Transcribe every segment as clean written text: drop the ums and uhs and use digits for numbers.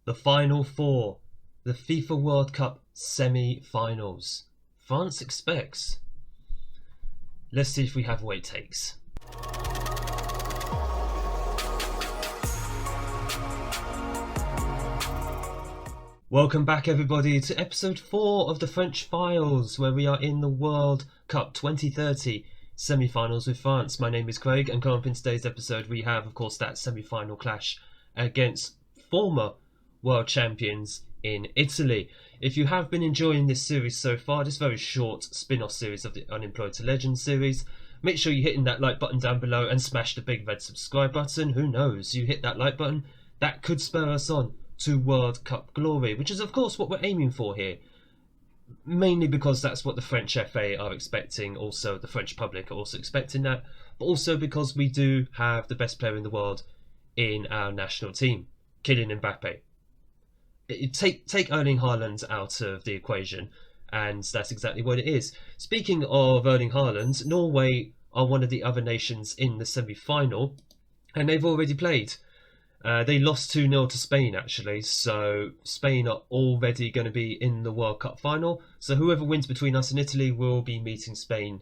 The Final Four, the FIFA World Cup semi-finals. France expects. Let's see if we have what it takes. Welcome back everybody to episode 4 of the French Files, where we are in the World Cup 2030 semi-finals with France. My name is Craig, and coming up in today's episode we have of course that semi-final clash against former world champions in Italy. If you have been enjoying this series so far, this very short spin-off series of the Unemployed to Legend series, make sure you're hitting that like button down below and smash the big red subscribe button. Who knows, you hit that like button, that could spur us on to World Cup glory, which is of course what we're aiming for here, mainly because that's what the French FA are expecting, also the French public are also expecting that, but also because we do have the best player in the world in our national team, Kylian Mbappe. Take Erling Haaland out of the equation, and that's exactly what it is. Speaking of Erling Haaland, Norway are one of the other nations in the semi-final, and they've already played. They lost 2-0 to Spain actually, so Spain are already going to be in the World Cup final. So whoever wins between us and Italy will be meeting Spain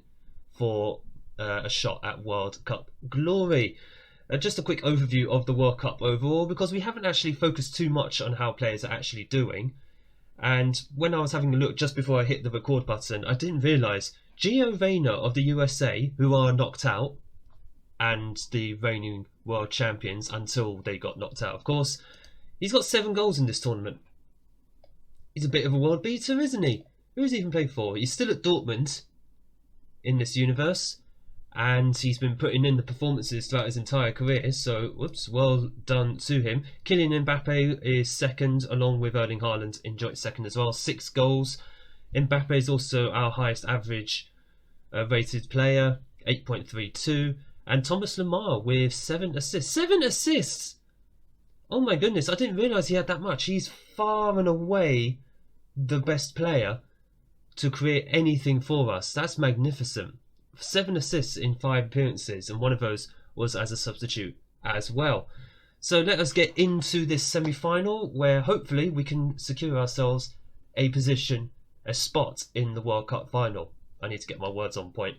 for a shot at World Cup glory. Just a quick overview of the World Cup overall, because we haven't actually focused too much on how players are actually doing. And when I was having a look just before I hit the record button, I didn't realise Gio Reyna of the USA, who are knocked out, and the reigning world champions until they got knocked out of course, he's got 7 goals in this tournament. He's a bit of a world beater, isn't he? Who's he even played for? He's still at Dortmund in this universe, and he's been putting in the performances throughout his entire career, so whoops, well done to him. Kylian Mbappe is second, along with Erling Haaland in joint second as well, 6 goals. Mbappe is also our highest average rated player, 8.32. And Thomas Lemar with 7 assists. 7 assists! Oh my goodness, I didn't realise he had that much. He's far and away the best player to create anything for us. That's magnificent. 7 assists in 5 appearances, and one of those was as a substitute as well. So let us get into this semi-final, where hopefully we can secure ourselves a position, a spot in the World Cup final. I need to get my words on point.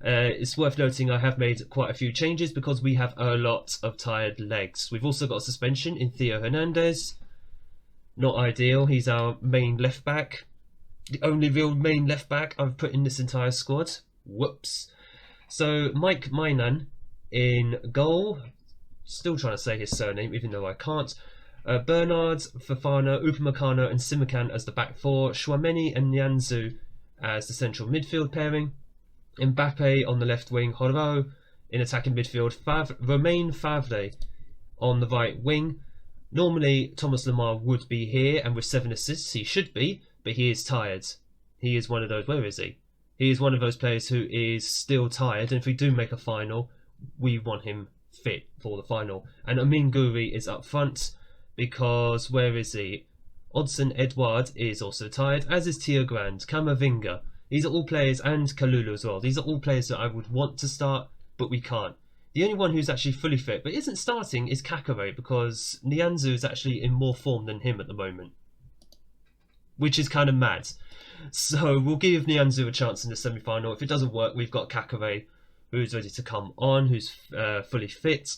It's worth noting I have made quite a few changes because we have a lot of tired legs. We've also got a suspension in Theo Hernandez. Not ideal. He's our main left back. The only real main left back I've put in this entire squad. Whoops. So Mike Mainan in goal. Still trying to say his surname even though I can't. Bernard, Fofana, Upamecano and Simakan as the back four. Chouameni and Nianzou as the central midfield pairing. Mbappe on the left wing, Horo in attacking midfield, Romain Favre on the right wing. Normally Thomas Lemar would be here, and with 7 assists he should be, but he is tired. He is one of those, where is he? He is one of those players who is still tired, and if we do make a final, we want him fit for the final. And Amin Gouiri is up front, because where is he? Odsonne Edouard is also tired, as is Theo Grand, Camavinga. These are all players, and Kalulu as well. These are all players that I would want to start, but we can't. The only one who's actually fully fit, but isn't starting, is Kakare, because Nianzou is actually in more form than him at the moment. Which is kind of mad. So we'll give Nianzou a chance in the semi-final. If it doesn't work, we've got Kakare, who's ready to come on, who's fully fit.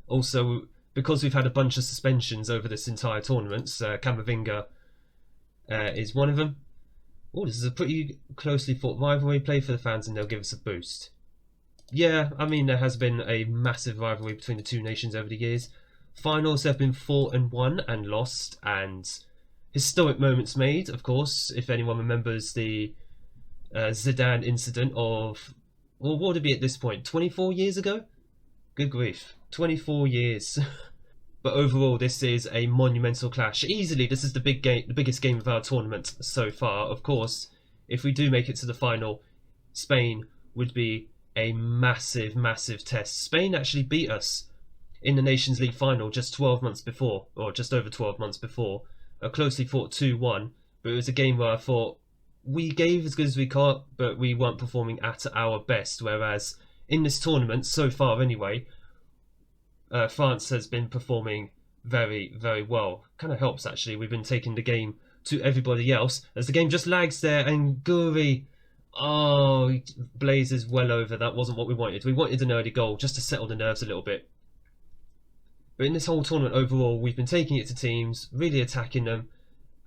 Also, because we've had a bunch of suspensions over this entire tournament, Camavinga is one of them. Oh, this is a pretty closely fought rivalry. Play for the fans and they'll give us a boost. Yeah, I mean, there has been a massive rivalry between the two nations over the years. Finals have been fought and won and lost, and historic moments made, of course. If anyone remembers the Zidane incident of, well, what would it be at this point? 24 years ago? Good grief. 24 years. But overall, this is a monumental clash. Easily, this is the biggest game of our tournament so far. Of course, if we do make it to the final, Spain would be a massive, massive test. Spain actually beat us in the Nations League final just 12 months before, or just over 12 months before. A closely fought 2-1, but it was a game where I thought we gave as good as we could, but we weren't performing at our best. Whereas in this tournament, so far anyway, France has been performing very, very well. Kind of helps actually. We've been taking the game to everybody else as the game just lags there, and Guri, oh, he blazes well over. That wasn't what we wanted. We wanted an early goal just to settle the nerves a little bit. But in this whole tournament overall, we've been taking it to teams, really attacking them,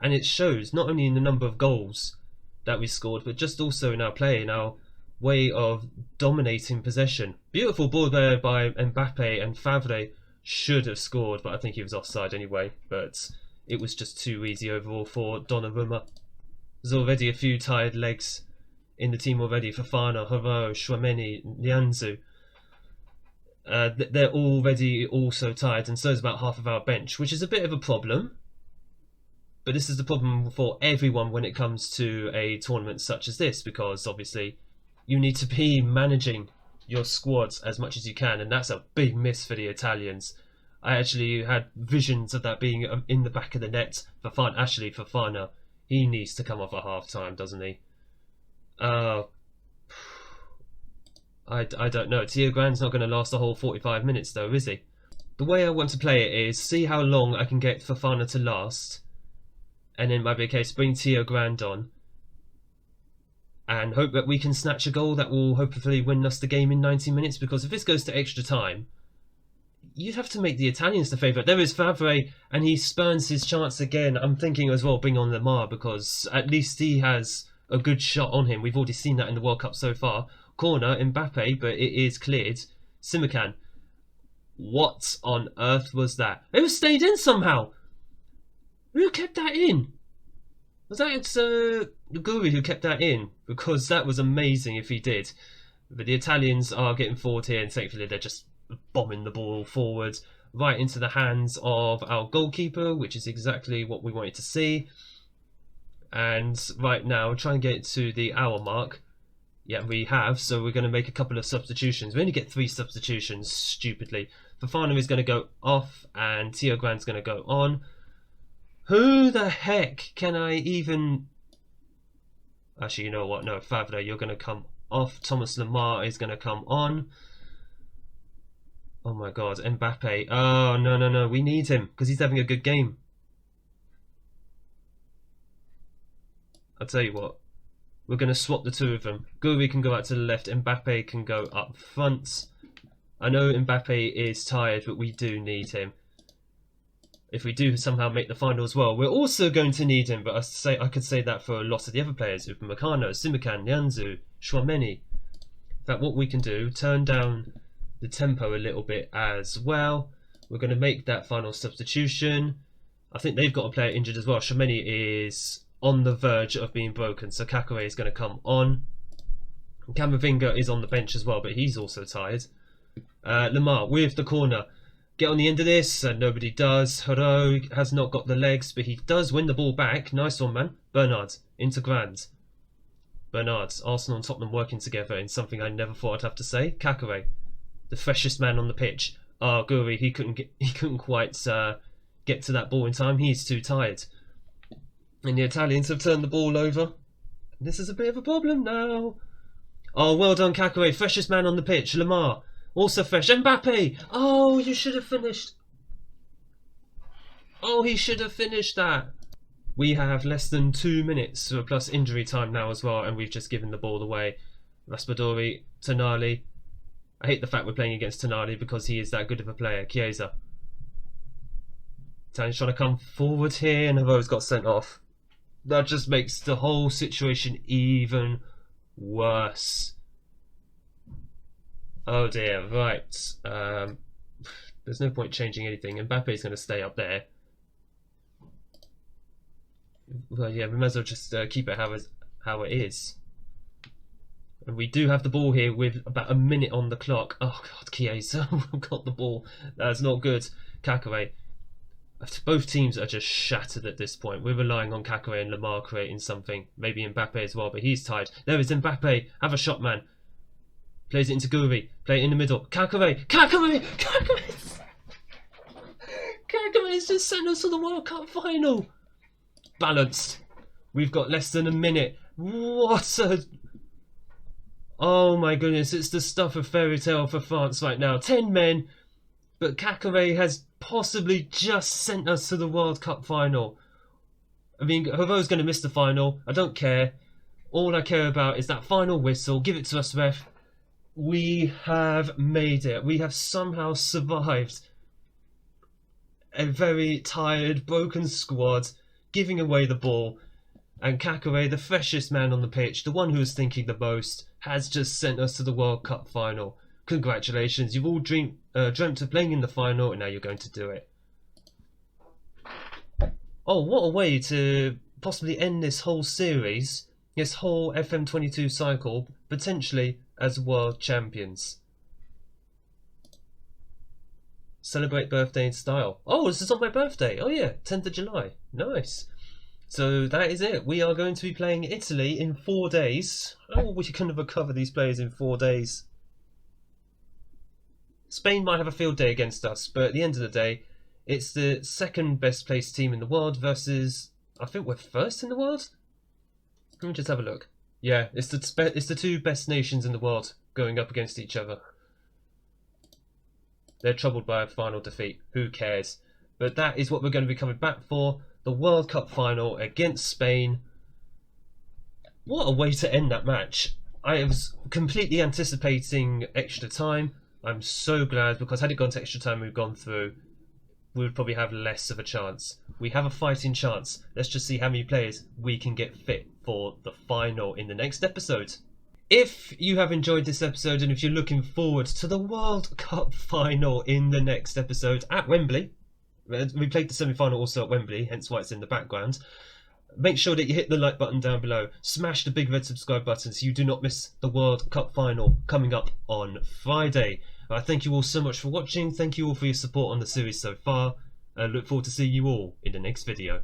and it shows not only in the number of goals that we scored, but just also in our play, in our way of dominating possession. Beautiful ball there by Mbappe, and Favre should have scored, but I think he was offside anyway. But it was just too easy overall for Donnarumma. There's already a few tired legs in the team already. Fofana, Haro, Chouameni, Nianzou. They're already also tired, and so is about half of our bench, which is a bit of a problem. But this is the problem for everyone when it comes to a tournament such as this, because obviously you need to be managing your squads as much as you can, and that's a big miss for the Italians. I actually had visions of that being in the back of the net. Fofana, he needs to come off at half time, doesn't he? I don't know. Tio Grand's not going to last the whole 45 minutes though, is he? The way I want to play it is see how long I can get Fofana to last, and then might be a case bring Tio Grand on and hope that we can snatch a goal that will hopefully win us the game in 90 minutes, because if this goes to extra time, you'd have to make the Italians the favourite. There is Favre, and he spurns his chance again. I'm thinking as well bring on Lemar, because at least he has a good shot on him. We've already seen that in the World Cup so far. Corner, Mbappe, but it is cleared. Simikan. What on earth was that? It was stayed in somehow. Who kept that in? Was that the Guru who kept that in? Because that was amazing if he did. But the Italians are getting forward here, and thankfully they're just bombing the ball forward right into the hands of our goalkeeper, which is exactly what we wanted to see. And right now, try and get to the hour mark. Yeah, we have, so we're going to make a couple of substitutions. We only get 3 substitutions, stupidly. Fofana is going to go off, and Tio Grand's going to go on. Who the heck can I even... Actually, you know what? No, Favre, you're going to come off. Thomas Lemar is going to come on. Oh my god, Mbappe. Oh, no. We need him, because he's having a good game. I'll tell you what. We're going to swap the two of them. Guri can go out to the left. Mbappe can go up front. I know Mbappe is tired, but we do need him. If we do somehow make the final as well, we're also going to need him. But I could say that for a lot of the other players. Upamecano, Simikan, Nianzou, Chouameni. In fact, what we can do, turn down the tempo a little bit as well. We're going to make that final substitution. I think they've got a player injured as well. Chouameni is on the verge of being broken, so Kakare is going to come on. Camavinga is on the bench as well, but he's also tired. Lemar with the corner. Get on the end of this, and nobody does. Haro has not got the legs, but he does win the ball back. Nice one, man. Bernard into Grand. Bernard, Arsenal and Tottenham working together in something I never thought I'd have to say. Kakare, the freshest man on the pitch. Oh, Guri, he couldn't quite get to that ball in time. He's too tired. And the Italians have turned the ball over. This is a bit of a problem now. Oh, well done, Kakare. Freshest man on the pitch. Lemar, also fresh. Mbappe. Oh, you should have finished. Oh, he should have finished that. We have less than 2 minutes plus injury time now as well, and we've just given the ball away. Raspadori, Tonali. I hate the fact we're playing against Tonali because he is that good of a player. Chiesa. Italians trying to come forward here, and Havo's got sent off. That just makes the whole situation even worse. Oh dear, right. There's no point changing anything. Mbappe's going to stay up there. Well, yeah, we might as well just keep it how it is. And we do have the ball here with about a minute on the clock. Oh god, Chiesa got the ball. That's not good. Kakare. Both teams are just shattered at this point. We're relying on Kakare and Lemar creating something. Maybe Mbappe as well, but he's tired. There is Mbappe. Have a shot, man. Plays it into Guri. Play it in the middle. Kakare! Kakare! Kakare! Kakare has just sent us to the World Cup final. Balanced. We've got less than a minute. What a... Oh my goodness, it's the stuff of fairy tale for France right now. 10 men. but Kakare has possibly just sent us to the World Cup final. I mean, Havo's going to miss the final. I don't care. All I care about is that final whistle. Give it to us, ref. We have made it. We have somehow survived a very tired, broken squad, giving away the ball. And Kakare, the freshest man on the pitch, the one who was thinking the most, has just sent us to the World Cup final. Congratulations, you've all dreamt of playing in the final, and now you're going to do it. Oh, what a way to possibly end this whole series, this whole FM22 cycle, potentially as world champions. Celebrate birthday in style. Oh, this is on my birthday. Oh yeah, 10th of July. Nice. So that is it. We are going to be playing Italy in 4 days. Oh, we can recover these players in 4 days. Spain might have a field day against us, but at the end of the day, it's the second best placed team in the world versus, I think we're first in the world? Let me just have a look. Yeah, it's the two best nations in the world going up against each other. They're troubled by a final defeat. Who cares? But that is what we're going to be coming back for. The World Cup final against Spain. What a way to end that match. I was completely anticipating extra time. I'm so glad, because had it gone to extra time we've gone through, we would probably have less of a chance. We have a fighting chance. Let's just see how many players we can get fit for the final in the next episode. If you have enjoyed this episode and if you're looking forward to the World Cup final in the next episode at Wembley, we played the semi-final also at Wembley, hence why it's in the background, make sure that you hit the like button down below, smash the big red subscribe button so you do not miss the World Cup final coming up on Friday. Thank you all so much for watching, thank you all for your support on the series so far, and look forward to seeing you all in the next video.